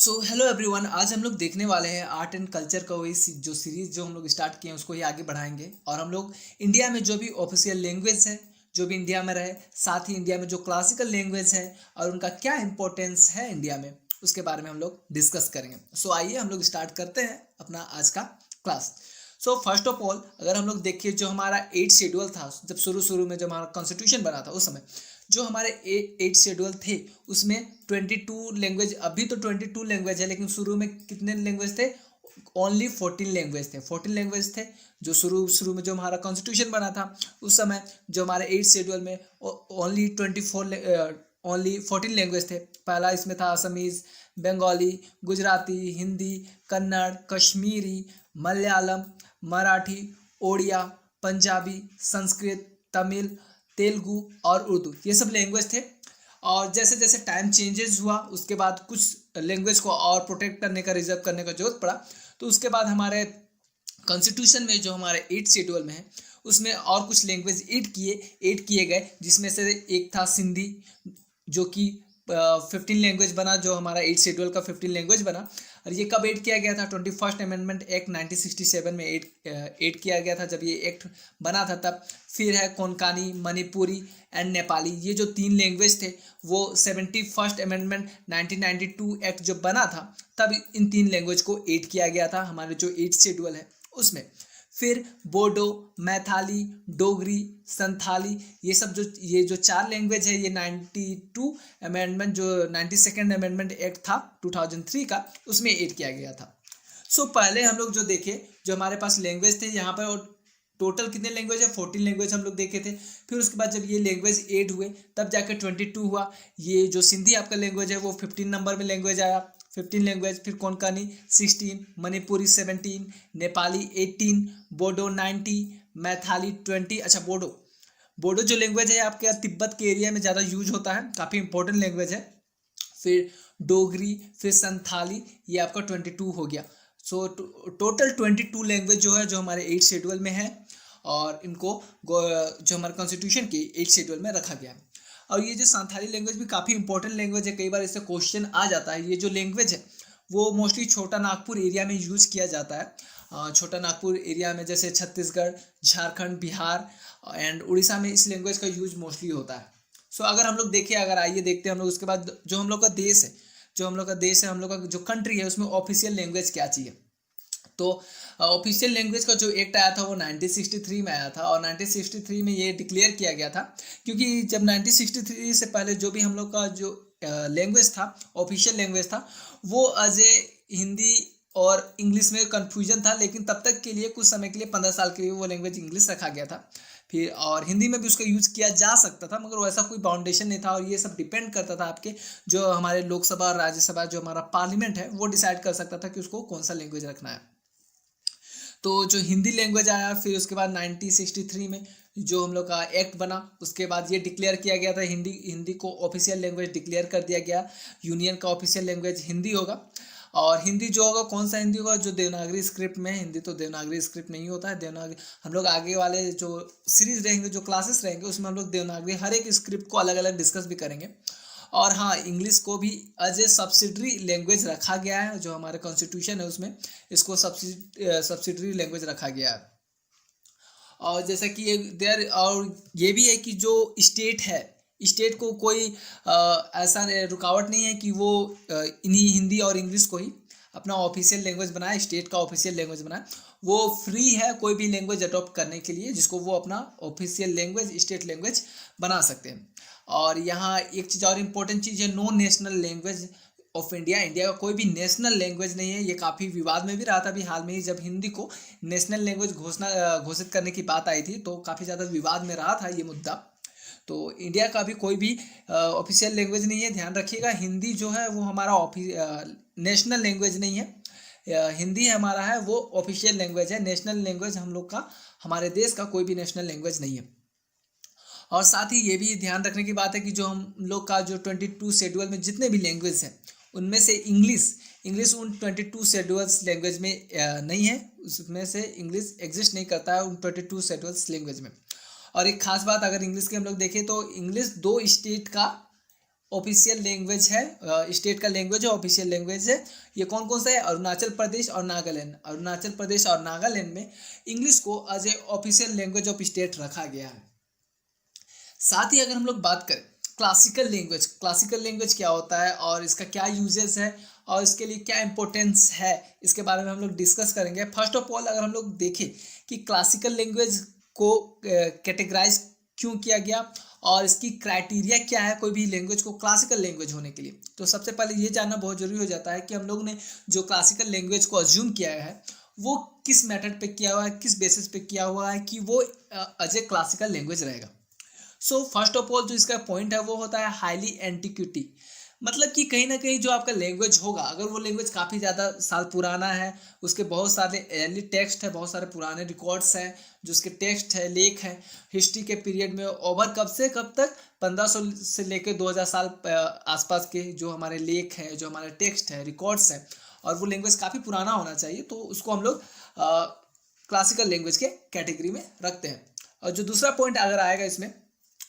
So hello everyone. आज हम लोग देखने वाले हैं आर्ट एंड कल्चर का वही जो सीरीज जो हम लोग स्टार्ट किए हैं उसको ही आगे बढ़ाएंगे। और हम लोग इंडिया में जो भी ऑफिशियल लैंग्वेज है, जो भी इंडिया में रहे, साथ ही इंडिया में जो क्लासिकल लैंग्वेज है और उनका क्या इंपॉर्टेंस है इंडिया में, उसके बारे में हम लोग डिस्कस करेंगे। सो आइए हम लोग स्टार्ट करते हैं अपना आज का class. So first of all अगर हम लोग देखिए, जो हमारा 8 शेड्यूल था, जब शुरू शुरू में जब हमारा कॉन्स्टिट्यूशन बना था उस समय जो हमारे 8 शेड्यूल थे उसमें 22 लैंग्वेज, अभी तो 22 लैंग्वेज है लेकिन शुरू में कितने लैंग्वेज थे? ओनली 14 लैंग्वेज थे। 14 लैंग्वेज थे जो शुरू शुरू में जो हमारा कॉन्स्टिट्यूशन बना था उस समय। जो हमारे 8 शेड्यूल में ओनली 14 लैंग्वेज थे। पहला इसमें था असमीज, बंगाली, गुजराती, हिंदी, कन्नड़, कश्मीरी, मलयालम, मराठी, ओडिया, पंजाबी, संस्कृत, तमिल, तेलुगु और उर्दू, ये सब लैंग्वेज थे। और जैसे जैसे टाइम चेंजेस हुआ उसके बाद कुछ लैंग्वेज को और प्रोटेक्ट करने का, रिजर्व करने का जरूरत पड़ा। तो उसके बाद हमारे कॉन्स्टिट्यूशन में जो हमारे 8 शेड्यूल में है उसमें और कुछ लैंग्वेज ऐड किए गए, जिसमें से एक था सिंधी, जो कि 15 लैंग्वेज बना, जो हमारा 8 शेड्यूल का 15 लैंग्वेज बना। और ये कब ऐड किया गया था? 21st अमेंडमेंट एक्ट 1967 में ऐड किया गया था, जब ये एक्ट बना था तब। फिर है कोंकणी, मणिपुरी एंड नेपाली, ये जो 3 लैंग्वेज थे वो 71st अमेंडमेंट 1992 एक्ट जब बना था तब इन 3 लैंग्वेज को ऐड किया गया था हमारे जो 8 शेड्यूल है उसमें। फिर बोडो, मैथाली, डोगरी, संथाली, ये जो 4 लैंग्वेज है, ये 92 अमेंडमेंट, जो 92nd अमेंडमेंट एक्ट था 2003 का, उसमें ऐड किया गया था। सो पहले हम लोग जो देखे, जो हमारे पास लैंग्वेज थे यहाँ पर, टोटल कितने लैंग्वेज है? 14 लैंग्वेज हम लोग देखे थे। फिर उसके बाद जब ये लैंग्वेज ऐड हुए तब जाकर 22 हुआ। ये जो सिंधी आपका लैंग्वेज है वो 15 नंबर में लैंग्वेज आया, 15 लैंग्वेज। फिर कोंकणी 16, मणिपुरी 17, नेपाली 18, बोडो 90, मैथाली 20। अच्छा, बोडो बोडो जो लैंग्वेज है आपके यहाँ तिब्बत के एरिया में ज़्यादा यूज होता है, काफ़ी इंपॉर्टेंट लैंग्वेज है। फिर डोगरी, फिर संथाली, ये आपका 22 हो गया। सो टोटल 22 लैंग्वेज जो है जो हमारे 8 शेड्यूल में है, और इनको जो हमारे कॉन्स्टिट्यूशन के 8 शेड्यूल में रखा गया है। और ये जो संथाली लैंग्वेज भी काफ़ी इंपॉर्टेंट लैंग्वेज है, कई बार इससे क्वेश्चन आ जाता है। ये जो लैंग्वेज है वो मोस्टली छोटा नागपुर एरिया में यूज किया जाता है। छोटा नागपुर एरिया में, जैसे छत्तीसगढ़, झारखंड, बिहार एंड उड़ीसा में इस लैंग्वेज का यूज मोस्टली होता है। सो अगर हम लोग देखें, अगर आइए देखते हैं हम लोग उसके बाद जो हम लोग का देश है, हम लोग का जो कंट्री है उसमें ऑफिशियल लैंग्वेज क्या चाहिए। तो ऑफिशियल लैंग्वेज का जो एक्ट आया था वो 1963 में आया था, और 1963 में ये डिक्लेयर किया गया था, क्योंकि जब 1963 से पहले जो भी हम लोग का जो लैंग्वेज था, ऑफिशियल लैंग्वेज था, वो एज ए हिंदी और इंग्लिश में कन्फ्यूजन था। लेकिन तब तक के लिए, कुछ समय के लिए, 15 साल के लिए वो लैंग्वेज इंग्लिश रखा गया था। फिर और हिंदी में भी उसका यूज किया जा सकता था, मगर वैसा कोई बाउंडेशन नहीं था। और ये सब डिपेंड करता था आपके जो हमारे लोकसभा और राज्यसभा, जो हमारा पार्लियामेंट है, वो डिसाइड कर सकता था कि उसको कौन सा लैंग्वेज रखना है। तो जो हिंदी लैंग्वेज आया, फिर उसके बाद 1963 में जो हम लोग का एक्ट बना, उसके बाद ये डिक्लेयर किया गया था, हिंदी को ऑफिशियल लैंग्वेज डिक्लेयर कर दिया गया। यूनियन का ऑफिशियल लैंग्वेज हिंदी होगा। और हिंदी जो होगा, कौन सा हिंदी होगा? जो देवनागरी स्क्रिप्ट में है। हिंदी तो देवनागरी स्क्रिप्ट नहीं होता है। देवनागरी हम लोग आगे वाले जो सीरीज रहेंगे, जो क्लासेस रहेंगे, उसमें हम लोग देवनागरी हर एक स्क्रिप्ट को अलग अलग डिस्कस भी करेंगे। और हाँ, इंग्लिश को भी एज ए सब्सिडरी लैंग्वेज रखा गया है, जो हमारे कॉन्स्टिट्यूशन है उसमें इसको सब्सिडरी लैंग्वेज रखा गया है। और जैसा कि और ये भी है कि जो स्टेट है, स्टेट को कोई ऐसा रुकावट नहीं है कि वो इन्हीं हिंदी और इंग्लिश को ही अपना ऑफिशियल लैंग्वेज बनाए, स्टेट का ऑफिशियल लैंग्वेज बनाए। वो फ्री है कोई भी लैंग्वेज अडॉप्ट करने के लिए, जिसको वो अपना ऑफिशियल लैंग्वेज, स्टेट लैंग्वेज बना सकते हैं। और यहाँ एक चीज़ और इम्पोर्टेंट चीज़ है, no national language of India. India का कोई भी नेशनल लैंग्वेज नहीं है। ये काफ़ी विवाद में भी रहा था अभी हाल में ही, जब हिंदी को नेशनल लैंग्वेज घोषित करने की बात आई थी, तो काफ़ी ज़्यादा विवाद में रहा था ये मुद्दा। तो इंडिया का भी कोई भी ऑफिशियल लैंग्वेज नहीं है, ध्यान रखिएगा। हिंदी जो है वो हमारा नेशनल लैंग्वेज नहीं है। हिंदी हमारा है वो ऑफिशियल लैंग्वेज है। नेशनल लैंग्वेज हम लोग का, हमारे देश का कोई भी नेशनल लैंग्वेज नहीं है। और साथ ही ये भी ध्यान रखने की बात है कि जो हम लोग का जो 22 शेड्यूल में जितने भी लैंग्वेज हैं, उनमें से इंग्लिश उन 22 शेड्यूल्स लैंग्वेज में नहीं है। उसमें से इंग्लिश एग्जिस्ट नहीं करता है उन 22 शेड्यूल्स लैंग्वेज में। और एक खास बात, अगर इंग्लिश की हम लोग देखें तो इंग्लिश 2 स्टेट का ऑफिशियल लैंग्वेज है, स्टेट का लैंग्वेज है, ऑफिशियल लैंग्वेज है। ये कौन कौन सा है? अरुणाचल प्रदेश और नागालैंड। अरुणाचल प्रदेश और नागालैंड में इंग्लिश को as a official language of state रखा गया है। साथ ही अगर हम लोग बात करें क्लासिकल लैंग्वेज, क्लासिकल लैंग्वेज क्या होता है और इसका क्या यूजेस है और इसके लिए क्या इंपॉर्टेंस है, इसके बारे में हम लोग डिस्कस करेंगे। फर्स्ट ऑफ ऑल अगर हम लोग देखें कि क्लासिकल लैंग्वेज को कैटेगराइज क्यों किया गया और इसकी क्राइटेरिया क्या है कोई भी लैंग्वेज को क्लासिकल लैंग्वेज होने के लिए, तो सबसे पहले ये जानना बहुत जरूरी हो जाता है कि हम लोग ने जो क्लासिकल लैंग्वेज को अज्यूम किया है वो किस मेथड पे किया हुआ है, किस बेसिस पे किया हुआ है कि वो एज ए क्लासिकल लैंग्वेज रहेगा। सो फर्स्ट ऑफ ऑल जो इसका पॉइंट है वो होता है हाईली एंटिक्विटी, मतलब कि कहीं ना कहीं जो आपका लैंग्वेज होगा अगर वो लैंग्वेज काफ़ी ज़्यादा साल पुराना है, उसके बहुत सारे अर्ली टेक्स्ट है, बहुत सारे पुराने रिकॉर्ड्स हैं, जो उसके टेक्स्ट है, लेख है, हिस्ट्री के पीरियड में ओवर कब से कब तक 1500 से लेकर 2000 साल आसपास के जो हमारे लेख हैं, जो हमारे टेक्स्ट है, रिकॉर्ड्स हैं, और वो लैंग्वेज काफ़ी पुराना होना चाहिए, तो उसको हम लोग क्लासिकल लैंग्वेज के कैटेगरी में रखते हैं। और जो दूसरा पॉइंट अगर आएगा इसमें,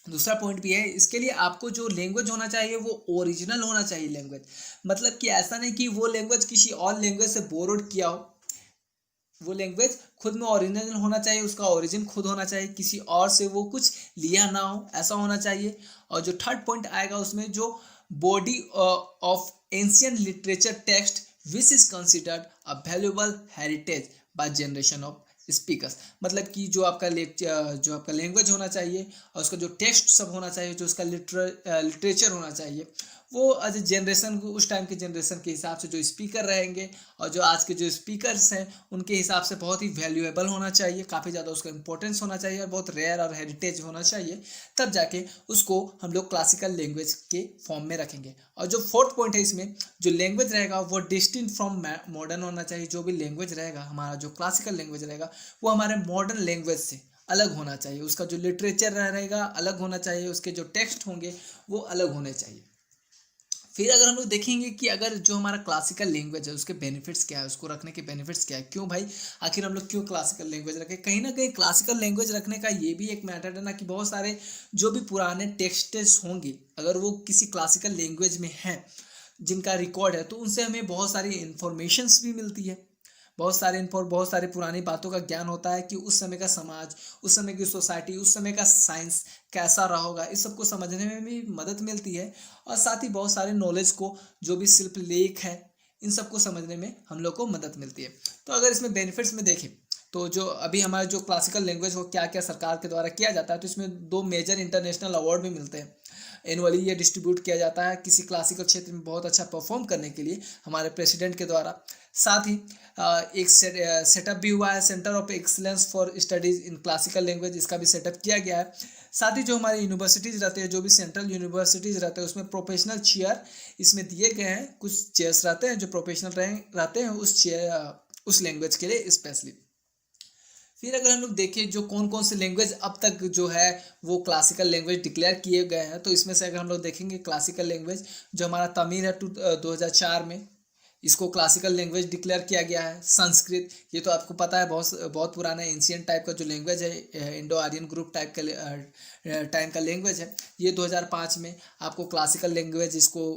दूसरा पॉइंट भी है इसके लिए, आपको जो लैंग्वेज होना चाहिए वो ओरिजिनल होना चाहिए लैंग्वेज, मतलब कि ऐसा नहीं कि वो लैंग्वेज किसी और लैंग्वेज से बोरोड किया हो, वो लैंग्वेज खुद में ओरिजिनल होना चाहिए, उसका ओरिजिन खुद होना चाहिए, किसी और से वो कुछ लिया ना हो, ऐसा होना चाहिए। और जो थर्ड पॉइंट आएगा उसमें, जो body of ancient literature text which is considered a valuable heritage by generation of speakers, मतलब कि जो आपका जो आपका लैंग्वेज होना चाहिए और उसका जो टेक्स्ट सब होना चाहिए, जो उसका लिटरेचर होना चाहिए, वो एज ए जनरेशन को, उस टाइम के जनरेशन के हिसाब से जो स्पीकर रहेंगे और जो आज के जो स्पीकर्स हैं उनके हिसाब से बहुत ही वैल्यूएबल होना चाहिए, काफ़ी ज़्यादा उसका इंपॉर्टेंस होना चाहिए और बहुत रेयर और हेरिटेज होना चाहिए, तब जाके उसको हम लोग क्लासिकल लैंग्वेज के फॉर्म में रखेंगे। और जो फोर्थ पॉइंट है इसमें, जो लैंग्वेज रहेगा वो डिस्टिंक्ट फ्रॉम मॉडर्न होना चाहिए, जो भी लैंग्वेज रहेगा हमारा, जो क्लासिकल लैंग्वेज रहेगा वो हमारे मॉडर्न लैंग्वेज से अलग होना चाहिए, उसका जो लिटरेचर रहेगा अलग होना चाहिए, उसके जो टेक्स्ट होंगे वो अलग होने चाहिए। फिर अगर हम लोग देखेंगे कि अगर जो हमारा क्लासिकल लैंग्वेज है उसके बेनिफिट्स क्या है, उसको रखने के बेनिफिट्स क्या है, क्यों भाई आखिर हम लोग क्यों क्लासिकल लैंग्वेज रखें, कहीं ना कहीं क्लासिकल लैंग्वेज रखने का ये भी एक मैटर है ना कि बहुत सारे जो भी पुराने टेक्स्ट्स होंगे अगर वो किसी क्लासिकल लैंग्वेज में हैं, जिनका रिकॉर्ड है, तो उनसे हमें बहुत सारी इंफॉर्मेशंस भी मिलती है, बहुत सारी पुरानी बातों का ज्ञान होता है कि उस समय का समाज, उस समय की सोसाइटी, उस समय का साइंस कैसा रहा होगा, इस सब को समझने में भी मदद मिलती है। और साथ ही बहुत सारे नॉलेज को, जो भी शिल्प लेख है, इन सब को समझने में हम लोग को मदद मिलती है। तो अगर इसमें बेनिफिट्स में देखें तो जो अभी हमारा जो क्लासिकल लैंग्वेज को क्या क्या सरकार के द्वारा किया जाता है, तो इसमें 2 मेजर इंटरनेशनल अवार्ड भी मिलते हैं। एनुअली ये डिस्ट्रीब्यूट किया जाता है किसी क्लासिकल क्षेत्र में बहुत अच्छा परफॉर्म करने के लिए हमारे प्रेसिडेंट के द्वारा। साथ ही एक सेटअप भी हुआ है, centre of excellence for studies in classical language, इसका भी सेटअप किया गया है। साथ ही जो हमारे यूनिवर्सिटीज़ रहते हैं, जो भी सेंट्रल यूनिवर्सिटीज़ रहते हैं, उसमें प्रोफेशनल चेयर इसमें दिए गए हैं, कुछ चेयर्स रहते हैं जो प्रोफेशनल रहते हैं उस लैंग्वेज के लिए स्पेशली। फिर अगर हम लोग देखें जो कौन कौन से लैंग्वेज अब तक जो है वो क्लासिकल लैंग्वेज डिक्लेयर किए गए हैं, तो इसमें से अगर हम लोग देखेंगे क्लासिकल लैंग्वेज जो हमारा तमिल है 2004 में, इसको क्लासिकल लैंग्वेज डिक्लेयर किया गया है। संस्कृत, ये तो आपको पता है बहुत पुराना एंशियंट टाइप का जो लैंग्वेज है, इंडो आर्यन ग्रुप टाइप का टाइम का लैंग्वेज है, ये 2005 में आपको क्लासिकल लैंग्वेज इसको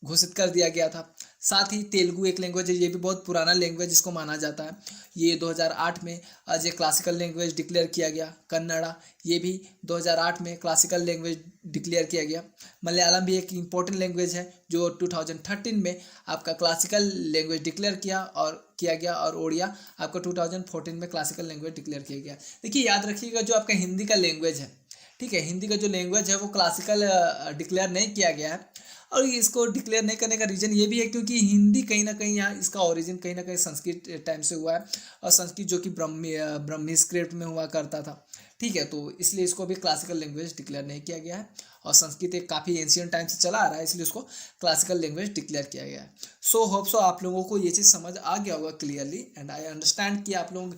घोषित कर दिया गया था। साथ ही तेलुगु एक लैंग्वेज है, ये भी बहुत पुराना लैंग्वेज इसको माना जाता है, ये 2008 में as a classical language declare किया गया। कन्नड़ा, ये भी 2008 में क्लासिकल लैंग्वेज डिक्लेयर किया गया। मलयालम भी एक इम्पोर्टेंट लैंग्वेज है जो 2013 में आपका क्लासिकल लैंग्वेज डिक्लेयर किया गया और ओडिया आपका 2014 में क्लासिकल लैंग्वेज डिक्लेयर किया गया। देखिए याद रखिएगा जो आपका हिंदी का लैंग्वेज है, ठीक है, हिंदी का जो लैंग्वेज है वो क्लासिकल डिक्लेयर नहीं किया गया है, और इसको डिक्लेयर नहीं करने का रीज़न ये भी है क्योंकि हिंदी कहीं ना कहीं यहाँ इसका ओरिजिन कहीं ना कहीं संस्कृत टाइम से हुआ है, और संस्कृत जो कि ब्रह्मी स्क्रिप्ट में हुआ करता था, ठीक है, तो इसलिए इसको भी क्लासिकल लैंग्वेज डिक्लेयर नहीं किया गया है। और संस्कृत एक काफ़ी एंशियंट टाइम से चला आ रहा है, इसलिए उसको क्लासिकल लैंग्वेज डिक्लेयर किया गया है। सो होप सो आप लोगों को ये चीज़ समझ आ गया होगा क्लियरली, एंड आई अंडरस्टैंड कि आप लोग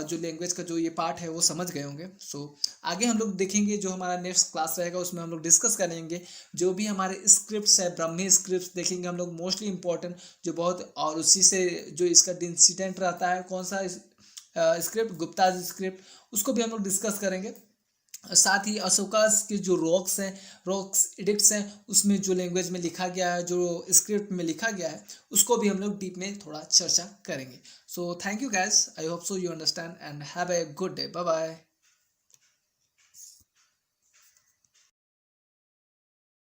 जो लैंग्वेज का जो ये पार्ट है वो समझ गए होंगे। सो आगे हम लोग देखेंगे, जो हमारा नेक्स्ट क्लास रहेगा उसमें हम लोग डिस्कस करेंगे जो भी हमारे स्क्रिप्ट्स है, ब्राह्मी स्क्रिप्ट्स देखेंगे हम लोग, मोस्टली इंपॉर्टेंट जो बहुत, और उसी से जो इसका इंसिडेंट रहता है, कौन सा स्क्रिप्ट, गुप्ता स्क्रिप्ट, उसको भी हम लोग डिस्कस करेंगे। साथ ही अशोकास के जो रॉक्स एडिक्ट्स हैं, उसमें जो लैंग्वेज में लिखा गया है, जो स्क्रिप्ट में लिखा गया है, उसको भी हम लोग डीप में थोड़ा चर्चा करेंगे. So thank you guys, I hope so you understand and have a good day. Bye bye.